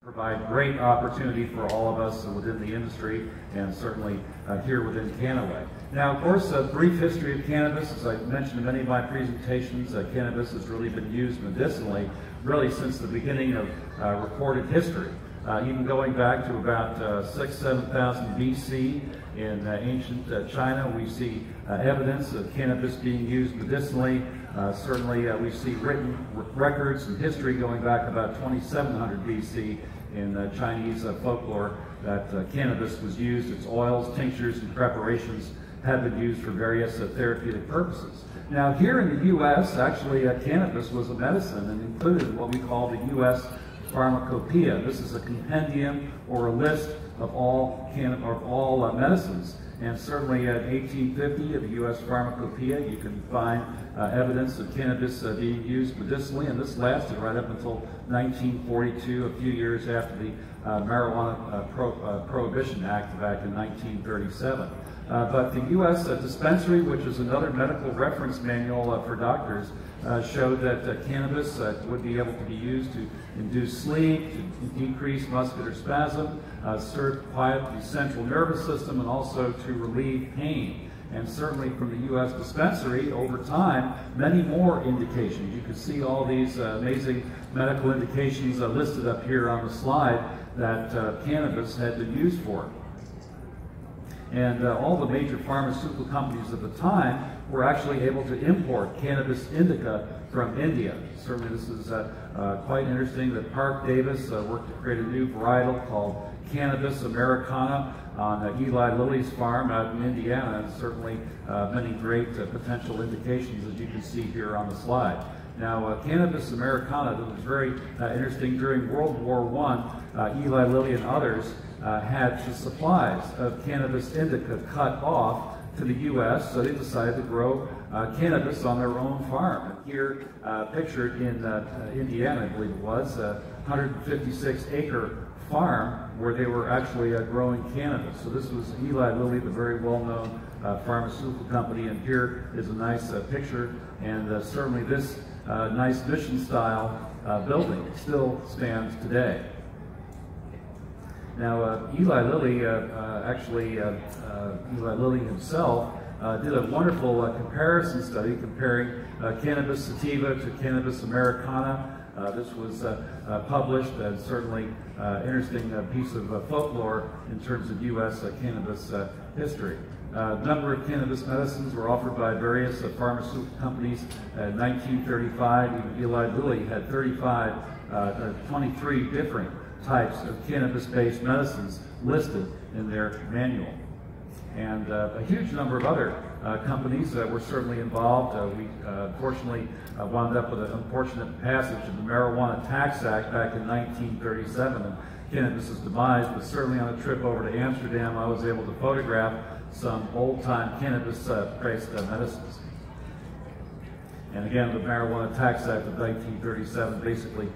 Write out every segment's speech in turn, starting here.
Provide great opportunity for all of us within the industry and certainly here within Canada. Now, of course, a brief history of cannabis. As I mentioned in many of my presentations, cannabis has really been used medicinally really since the beginning of recorded history. Even going back to about 6,000–7,000 BC in ancient China, we see evidence of cannabis being used medicinally. Certainly, we see written records and history going back about 2,700 BC in Chinese folklore that cannabis was used. Its oils, tinctures, and preparations have been used for various therapeutic purposes. Now, here in the U.S., actually, cannabis was a medicine and included what we call the U.S. Pharmacopoeia. This is a compendium or a list of all medicines. And certainly at 1850 of the U.S. Pharmacopoeia, you can find evidence of cannabis being used medicinally, and this lasted right up until 1942, a few years after the Marijuana Prohibition Act back in 1937. But the U.S. dispensary, which is another medical reference manual for doctors, showed that cannabis would be able to be used to induce sleep, to decrease muscular spasm, serve to quiet the central nervous system, and also to relieve pain. And certainly from the U.S. dispensary, over time, many more indications. You can see all these amazing medical indications listed up here on the slide that cannabis had been used for. And all the major pharmaceutical companies at the time were actually able to import cannabis indica from India. Certainly this is quite interesting that Park Davis worked to create a new varietal called Cannabis Americana on Eli Lilly's farm out in Indiana, and certainly many great potential indications, as you can see here on the slide. Now, Cannabis Americana, that was very interesting. During World War I, Eli Lilly and others had the supplies of cannabis indica cut off to the U.S., so they decided to grow cannabis on their own farm. And here, pictured in Indiana, I believe it was, a 156-acre farm where they were actually growing cannabis. So this was Eli Lilly, the very well-known pharmaceutical company, and here is a nice picture, and certainly this nice mission-style building still stands today. Now, Eli Lilly, Eli Lilly himself did a wonderful comparison study comparing cannabis sativa to cannabis americana. This was published, and certainly interesting piece of folklore in terms of U.S. Cannabis history. A number of cannabis medicines were offered by various pharmaceutical companies. In 1935, even Eli Lilly had 23 different types of cannabis-based medicines listed in their manual. And a huge number of other companies were certainly involved. We unfortunately wound up with an unfortunate passage of the Marijuana Tax Act back in 1937 and cannabis's demise, but certainly on a trip over to Amsterdam, I was able to photograph some old-time cannabis-based medicines. And again, the Marijuana Tax Act of 1937 basically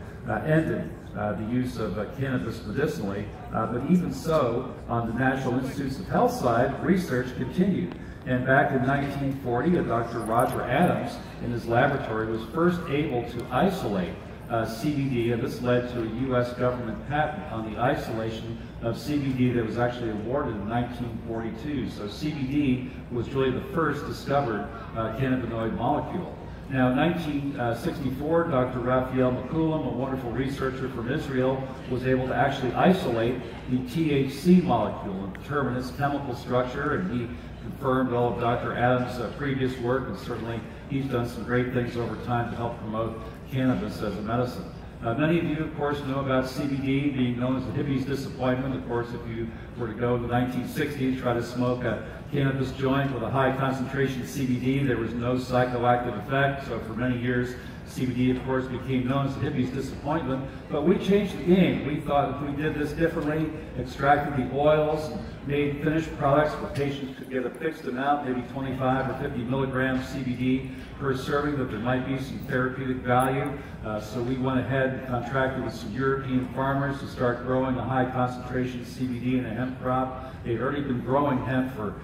ended the use of cannabis medicinally, but even so, on the National Institutes of Health side, research continued. And back in 1940, Dr. Roger Adams in his laboratory was first able to isolate CBD, and this led to a U.S. government patent on the isolation of CBD that was actually awarded in 1942. So CBD was really the first discovered cannabinoid molecule. Now, in 1964, Dr. Raphael McCoolum, a wonderful researcher from Israel, was able to actually isolate the THC molecule and determine its chemical structure, and he confirmed all of Dr. Adams' previous work, and certainly he's done some great things over time to help promote cannabis as a medicine. Many of you, of course, know about CBD being known as the hippie's disappointment. Of course, if you were to go in the 1960s, try to smoke a cannabis joint with a high concentration of CBD, there was no psychoactive effect. So for many years, CBD, of course, became known as the hippie's disappointment. But we changed the game. We thought if we did this differently, extracted the oils, made finished products where patients could get a fixed amount, maybe 25 or 50 milligrams CBD per serving, that there might be some therapeutic value. So we went ahead and contracted with some European farmers to start growing a high concentration CBD in a hemp crop. They'd already been growing hemp for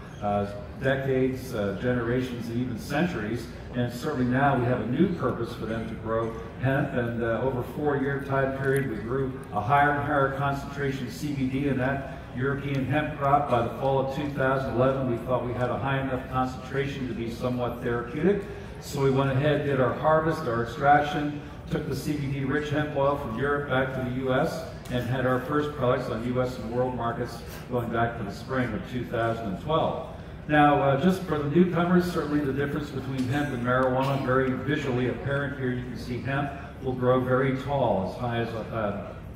decades, generations, and even centuries. And certainly now we have a new purpose for them to grow hemp. And over a 4-year time period, we grew a higher and higher concentration of CBD in that European hemp crop. By the fall of 2011, we thought we had a high enough concentration to be somewhat therapeutic. So we went ahead, did our harvest, our extraction, took the CBD-rich hemp oil from Europe back to the U.S., and had our first products on U.S. and world markets going back to the spring of 2012. Now, just for the newcomers, certainly the difference between hemp and marijuana, very visually apparent here. You can see hemp will grow very tall, as high as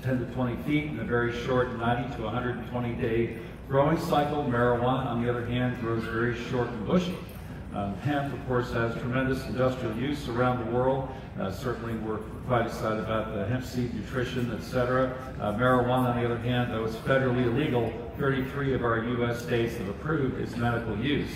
10 to 20 feet, in a very short 90 to 120 day growing cycle. Marijuana, on the other hand, grows very short and bushy. Hemp, of course, has tremendous industrial use around the world. Certainly, we're quite excited about the hemp seed nutrition, etc. Marijuana, on the other hand, though it's federally illegal, 33 of our U.S. states have approved its medical use.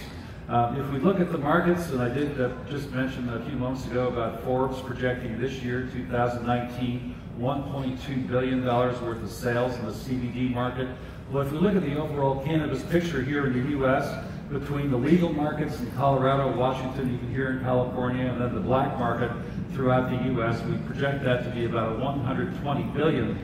If we look at the markets, and I did just mention a few moments ago about Forbes projecting this year, 2019, $1.2 billion worth of sales in the CBD market. Well, if we look at the overall cannabis picture here in the U.S., between the legal markets in Colorado, Washington, even here in California, and then the black market throughout the U.S., we project that to be about a $120 billion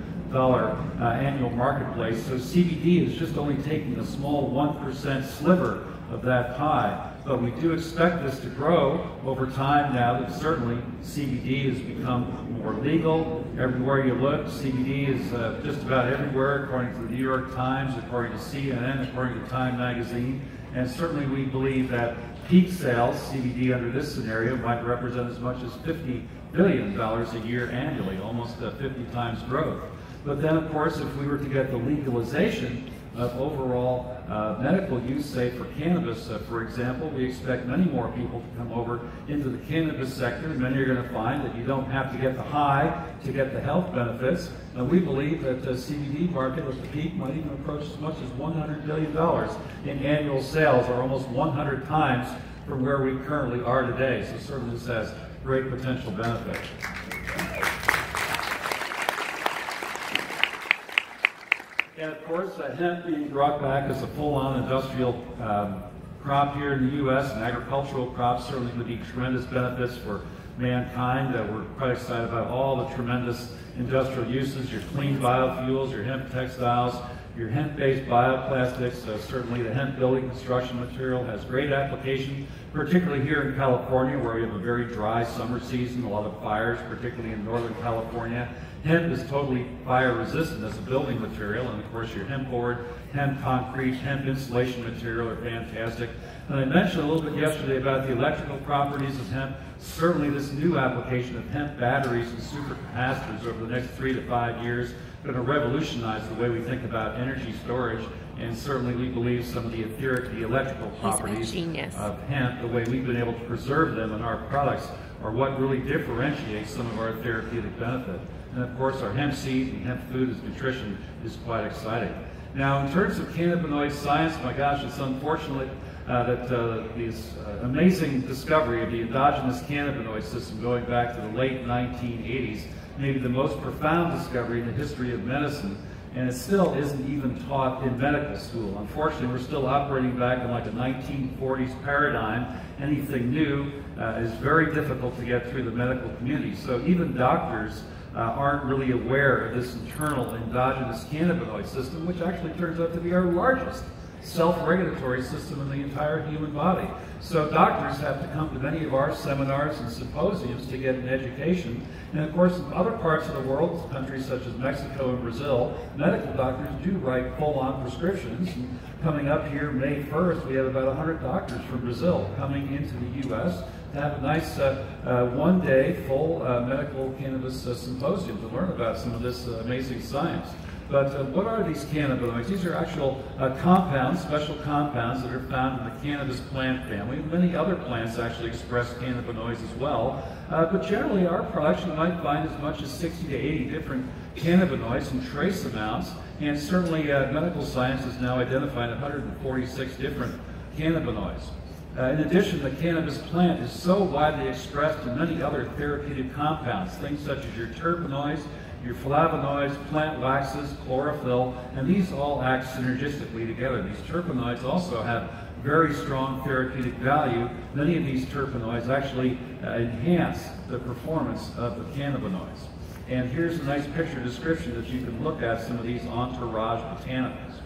annual marketplace. So CBD is just only taking a small 1% sliver of that pie. But we do expect this to grow over time now that certainly CBD has become more legal. Everywhere you look, CBD is just about everywhere, according to the New York Times, according to CNN, according to Time Magazine. And certainly we believe that peak sales, CBD under this scenario, might represent as much as $50 billion a year annually, almost 50 times growth. But then, of course, if we were to get the legalization of overall medical use, say for cannabis, for example, we expect many more people to come over into the cannabis sector. Many are going to find that you don't have to get the high to get the health benefits. And we believe that the CBD market at the peak might even approach as much as $100 billion in annual sales, or almost 100 times from where we currently are today. So certainly this has great potential benefit. And of course, hemp being brought back as a full-on industrial crop here in the U.S., an agricultural crop, certainly would be tremendous benefits for mankind. We're quite excited about all the tremendous industrial uses, your clean biofuels, your hemp textiles, your hemp-based bioplastics. Certainly the hemp building construction material has great application, particularly here in California, where we have a very dry summer season, a lot of fires, particularly in Northern California. Hemp is totally fire resistant as a building material, and of course your hemp board, hemp concrete, hemp insulation material are fantastic. And I mentioned a little bit yesterday about the electrical properties of hemp. Certainly this new application of hemp batteries and supercapacitors over the next 3 to 5 years going to revolutionize the way we think about energy storage. And certainly we believe some of the etheric, the electrical properties of hemp, the way we've been able to preserve them in our products, are what really differentiates some of our therapeutic benefit. And of course our hemp seed and hemp food as nutrition is quite exciting. Now in terms of cannabinoid science, my gosh, it's unfortunate that this amazing discovery of the endogenous cannabinoid system going back to the late 1980s, maybe the most profound discovery in the history of medicine, and it still isn't even taught in medical school. Unfortunately, we're still operating back in like a 1940s paradigm. Anything new is very difficult to get through the medical community. So even doctors aren't really aware of this internal endogenous cannabinoid system, which actually turns out to be our largest self-regulatory system in the entire human body. So doctors have to come to many of our seminars and symposiums to get an education. And of course, in other parts of the world, countries such as Mexico and Brazil, medical doctors do write full-on prescriptions. And coming up here May 1st, we have about 100 doctors from Brazil coming into the U.S. to have a nice one-day full medical cannabis symposium to learn about some of this amazing science. But what are these cannabinoids? These are actual compounds, special compounds that are found in the cannabis plant family. Many other plants actually express cannabinoids as well. But generally, our products, you might find as much as 60 to 80 different cannabinoids in trace amounts. And certainly, medical science has now identified 146 different cannabinoids. In addition, the cannabis plant is so widely expressed in many other therapeutic compounds, things such as your terpenoids, your flavonoids, plant waxes, chlorophyll, and these all act synergistically together. These terpenoids also have very strong therapeutic value. Many of these terpenoids actually enhance the performance of the cannabinoids. And here's a nice picture description that you can look at some of these entourage botanicals.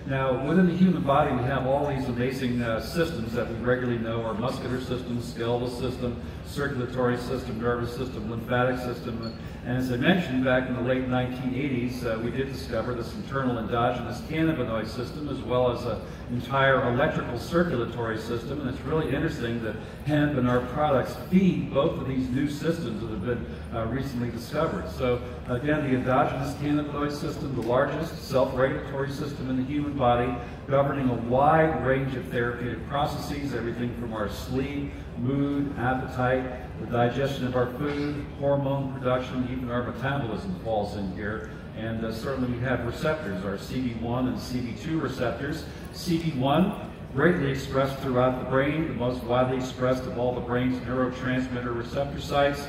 Now, within the human body, we have all these amazing systems that we regularly know: our muscular system, skeletal system, circulatory system, nervous system, lymphatic system. And as I mentioned, back in the late 1980s, we did discover this internal endogenous cannabinoid system, as well as an entire electrical circulatory system. And it's really interesting that hemp and our products feed both of these new systems that have been recently discovered. So again, the endogenous cannabinoid system, the largest self-regulatory system in the human body, governing a wide range of therapeutic processes, everything from our sleep, mood, appetite, the digestion of our food, hormone production, even our metabolism falls in here. And certainly we have receptors, our CB1 and CB2 receptors. CB1, greatly expressed throughout the brain, the most widely expressed of all the brain's neurotransmitter receptor sites.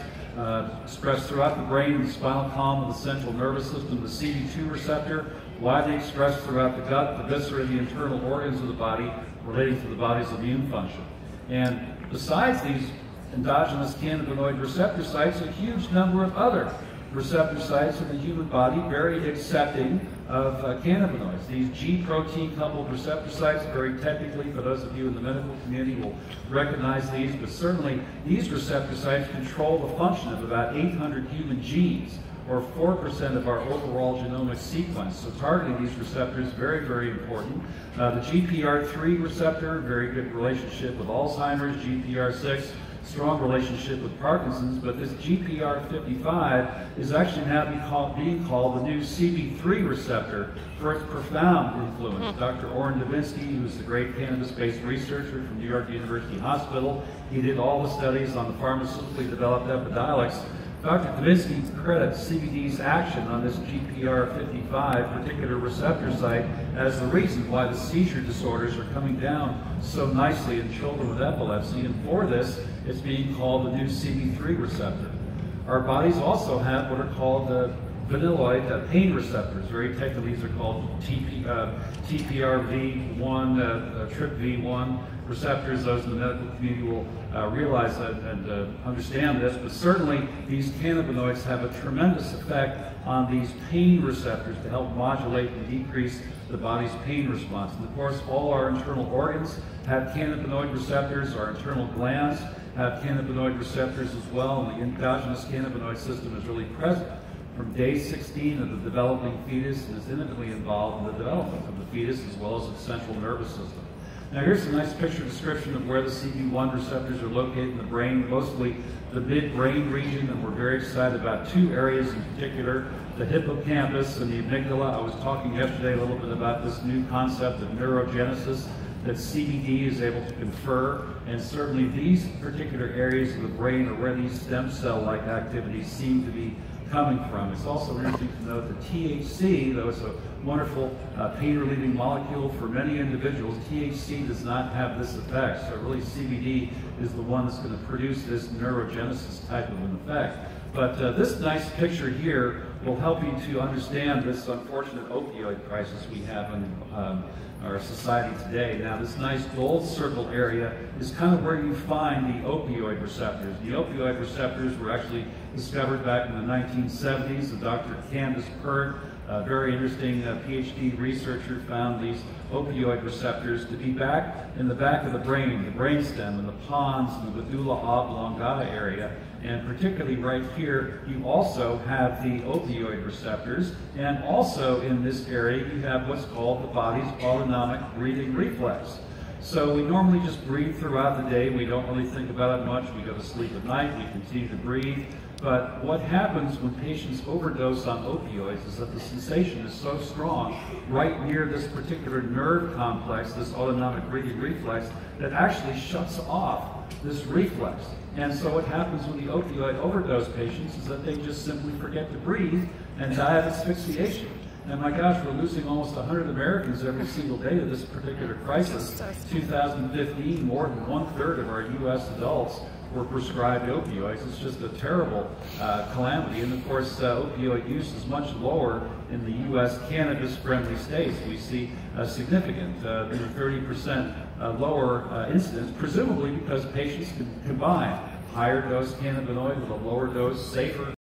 Expressed throughout the brain, the spinal column of the central nervous system. The CB2 receptor, widely expressed throughout the gut, the viscera, the internal organs of the body, relating to the body's immune function. And besides these endogenous cannabinoid receptor sites, a huge number of other receptor sites in the human body, very accepting of cannabinoids. These G protein coupled receptor sites, very technically, for those of you in the medical community will recognize these, but certainly these receptor sites control the function of about 800 human genes, or 4% of our overall genomic sequence. So targeting these receptors, very, very important. The GPR3 receptor, very good relationship with Alzheimer's. GPR6, strong relationship with Parkinson's, but this GPR55 is actually now being called the new CB3 receptor for its profound influence. Dr. Orrin Devinsky, who's the great cannabis-based researcher from New York University Hospital, he did all the studies on the pharmaceutically developed Epidiolex. Dr. Devinsky credits CBD's action on this GPR55 particular receptor site as the reason why the seizure disorders are coming down so nicely in children with epilepsy, and for this, it's being called the new CB3 receptor. Our bodies also have what are called vanilloid pain receptors. Very technically, these are called TPRV1, TRPV1 receptors. Those in the medical community will realize that and understand this, but certainly these cannabinoids have a tremendous effect on these pain receptors to help modulate and decrease the body's pain response. And of course, all our internal organs have cannabinoid receptors. Our internal glands have cannabinoid receptors as well, and the endogenous cannabinoid system is really present from day 16 of the developing fetus and is intimately involved in the development of the fetus as well as its central nervous system. Now here's a nice picture description of where the CB1 receptors are located in the brain, mostly the midbrain region, and we're very excited about two areas in particular, the hippocampus and the amygdala. I was talking yesterday a little bit about this new concept of neurogenesis that CBD is able to confer, and certainly these particular areas of the brain are where these stem cell-like activities seem to be coming from. It's also interesting to note that THC, though it's a wonderful pain-relieving molecule for many individuals, THC does not have this effect. So really CBD is the one that's going to produce this neurogenesis type of an effect. But this nice picture here will help you to understand this unfortunate opioid crisis we have in our society today. Now, this nice gold circle area is kind of where you find the opioid receptors. The opioid receptors were actually discovered back in the 1970s. The Dr. Candace Pert, a very interesting PhD researcher, found these opioid receptors to be back in the back of the brainstem, in the pons and the medulla oblongata area. And particularly right here, you also have the opioid receptors. And also in this area, you have what's called the body's autonomic breathing reflex. So we normally just breathe throughout the day. We don't really think about it much. We go to sleep at night. We continue to breathe. But what happens when patients overdose on opioids is that the sensation is so strong right near this particular nerve complex, this autonomic breathing reflex, that actually shuts off this reflex. And so what happens with the opioid overdose patients is that they just simply forget to breathe and die of asphyxiation. And my gosh, we're losing almost 100 Americans every single day to this particular crisis. 2015, more than 1/3 of our U.S. adults were prescribed opioids. It's just a terrible calamity. And of course, opioid use is much lower in the U.S. cannabis-friendly states. We see a significant, 30% lower incidence, presumably because patients can combine higher dose cannabinoid with a lower dose, safer